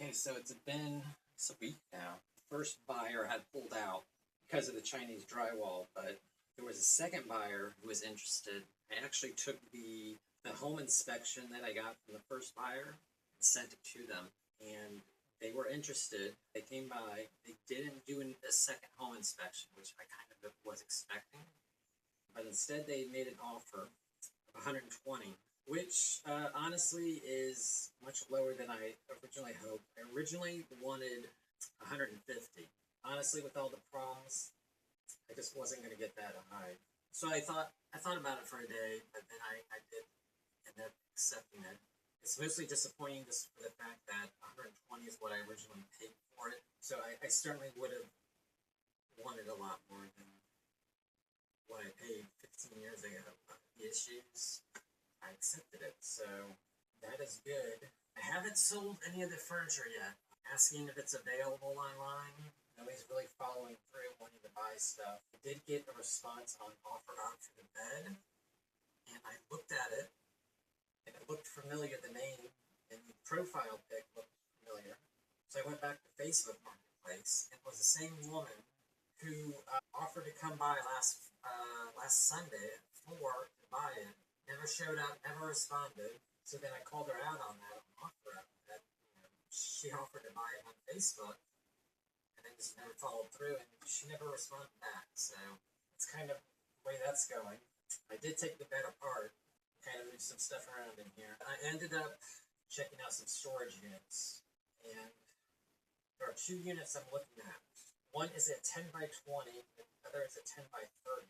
Okay, so it's a week now. The first buyer had pulled out because of the Chinese drywall, but there was a second buyer who was interested. I actually took the home inspection that I got from the first buyer and sent it to them, and they were interested. They came by. They didn't do a second home inspection, which I kind of was expecting, but instead they made an offer of 120, which honestly is much lower than I originally hoped. I originally wanted 150. Honestly, with all the problems, I just wasn't going to get that high. So I thought about it for a day, but then I did end up accepting it. It's mostly disappointing just for the fact that 120 is what I originally paid for it. So I certainly would have wanted a lot more than what I paid 15 years ago. But the issues, I accepted it. So that is good. I haven't sold any of the furniture yet. Asking if it's available online. Nobody's really following through wanting to buy stuff. I did get a response on OfferUp for the bed, and I looked at it, and it looked familiar. The name and the profile pic looked familiar. So I went back to Facebook Marketplace, and it was the same woman who offered to come by last Sunday at 4 to buy it. Never showed up, never responded. So then I called her out on that on OfferUp. That she offered to buy it on Facebook, and then just never followed through, and she never responded back. So it's kind of the way that's going. I did take the bed apart, kind of moved some stuff around in here. I ended up checking out some storage units, and there are two units I'm looking at. One is a 10 by 20, and the other is a 10 by 30.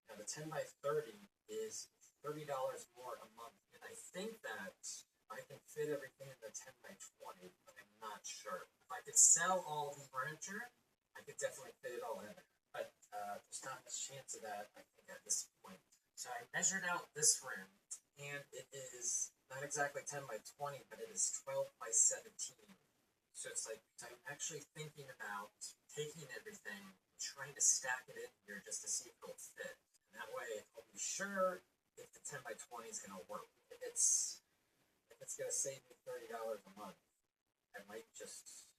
Now the 10 by 30 is $30 more a month, and I think that I can fit everything in the 10 by 20, but I'm not sure. If I could sell all the furniture, I could definitely fit it all in there. But there's not much chance of that, I think, at this point. So I measured out this room, and it is not exactly 10 by 20, but it is 12 by 17. So it's like, I'm actually thinking about taking everything, trying to stack it in here just to see if it'll fit. And that way, I'll be sure if the 10 by 20 is going to work. If it's going to save me $30 a month, I might just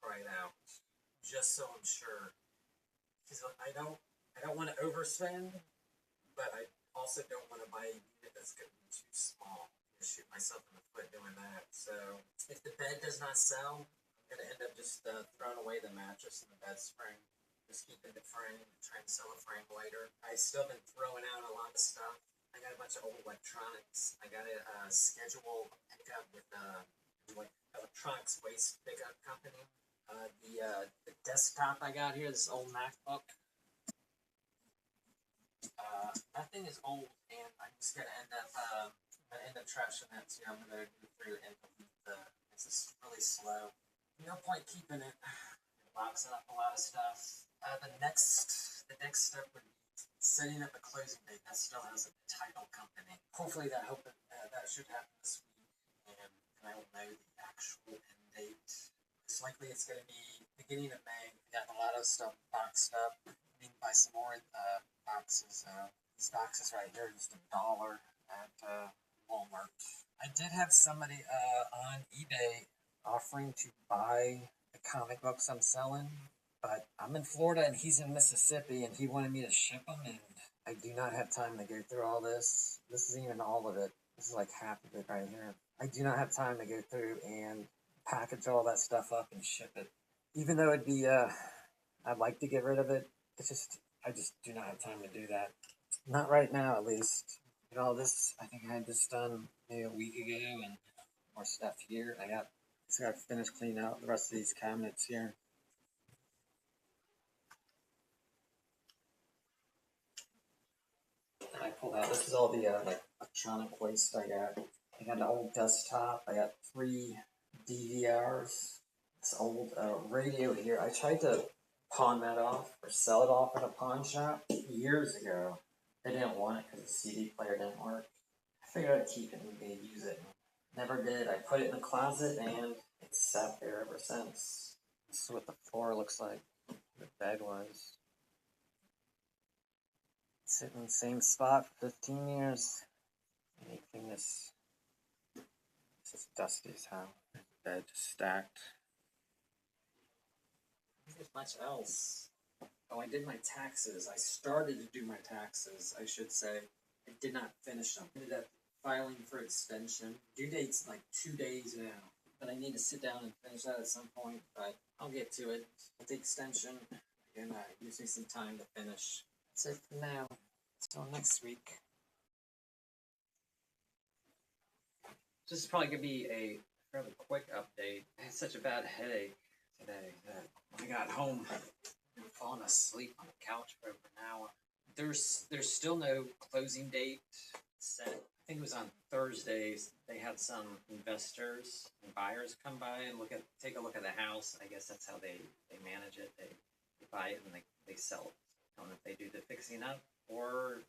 try it out, just so I'm sure. Because I don't want to overspend, but I also don't want to buy a unit that's going to be too small. I'm going to shoot myself in the foot doing that. So if the bed does not sell, I'm going to end up just throwing away the mattress and the bed spring. Just keeping the frame, trying to sell a frame later. I still been throwing out a lot of stuff. I got a bunch of old electronics. I got a schedule pickup with like electronics waste pickup company. The desktop I got here, this old MacBook. That thing is old, and I'm just gonna end up trashing that too. I'm gonna go through and delete it's just really slow. No point keeping it. Boxing up a lot of stuff. The next step would be setting up a closing date. That still has a title company. Hopefully that should happen this week, and I will know the actual end date. Most likely it's going to be beginning of May. We got a lot of stuff boxed up. I need to buy some more boxes. These boxes right here is $1 at Walmart. I did have somebody on eBay offering to buy the comic books I'm selling, but I'm in Florida and he's in Mississippi, and he wanted me to ship them, and I do not have time to go through all this. This isn't even all of it. This is like half of it right here. I do not have time to go through and package all that stuff up and ship it. Even though it'd be, I'd like to get rid of it. I just do not have time to do that. Not right now, at least. You know, I think I had this done maybe a week ago, and more stuff here. I just got to finish cleaning out the rest of these cabinets here. I pulled out. This is all the electronic waste I got. I got an old desktop. I got 3 DVRs. This old radio here. I tried to pawn that off or sell it off at a pawn shop years ago. They didn't want it because the CD player didn't work. I figured I'd keep it and maybe use it. Never did. I put it in the closet and it's sat there ever since. This is what the floor looks like. The bed was. Sitting in the same spot for 15 years. Anything this is Dusty's house. bed stacked. I think there's much else. Oh, I did my taxes. I started to do my taxes, I should say. I did not finish them. Ended up filing for extension. Due date's like 2 days now. But I need to sit down and finish that at some point. But I'll get to it. With the extension, and gives me some time to finish. That's it for now. Until next week. This is probably gonna be a fairly quick update. I had such a bad headache today that when I got home, I've been falling asleep on the couch for over an hour. There's still no closing date set. I think it was on Thursdays. They had some investors and buyers come by and take a look at the house. I guess that's how they manage it. They buy it and they sell it. I don't know if they do the fixing up or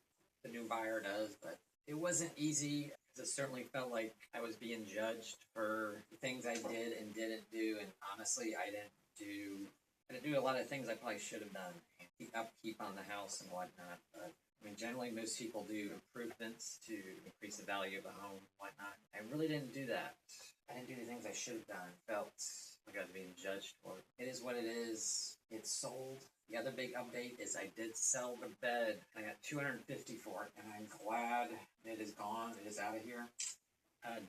the new buyer does, but it wasn't easy. It certainly felt like I was being judged for things I did and didn't do, and honestly, I didn't do a lot of things I probably should have done. The upkeep on the house and whatnot, but I mean, generally most people do improvements to increase the value of a home and whatnot. I really didn't do that. I didn't do the things I should have done. Felt like I was being judged for it. It is what it is. It's sold. The other big update is I did sell the bed. I got $250 for it, and I'm glad it is gone. It is out of here.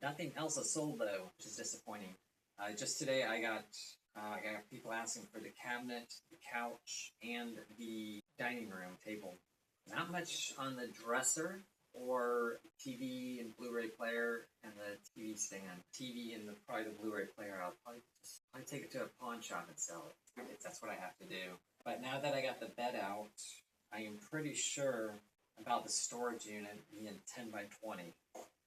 Nothing else is sold though, which is disappointing. Just today I got people asking for the cabinet, the couch, and the dining room table. Not much on the dresser or TV and Blu-ray player and the TV stand. TV and probably the Blu-ray player. I'll probably take it to a pawn shop and sell it. That's what I have to do. But now that I got the bed out, I am pretty sure about the storage unit being 10 by 20.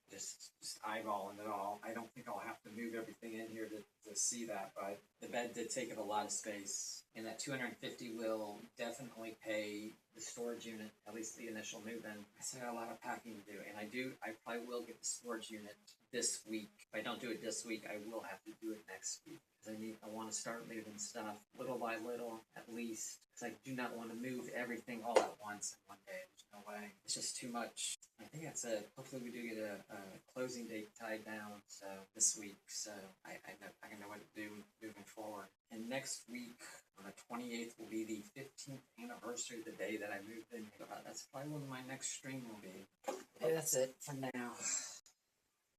Just eyeballing it all. I don't think I'll have to move everything in here to see that, but the bed did take up a lot of space, and that $250 will definitely pay the storage unit, at least the initial move-in. I still got a lot of packing to do, and I probably will get the storage unit this week. If I don't do it this week, I will have to do it next week. Because I want to start moving stuff little by little, at least. Because I do not want to move everything all at once in one day. There's no way. It's just too much. I think that's it. Hopefully we do get a closing date tied down this week, so I can know what to do moving forward. And next week, on the 28th, will be the 15th anniversary of the day that I moved in. That's probably when my next stream will be. Hey, that's it for now.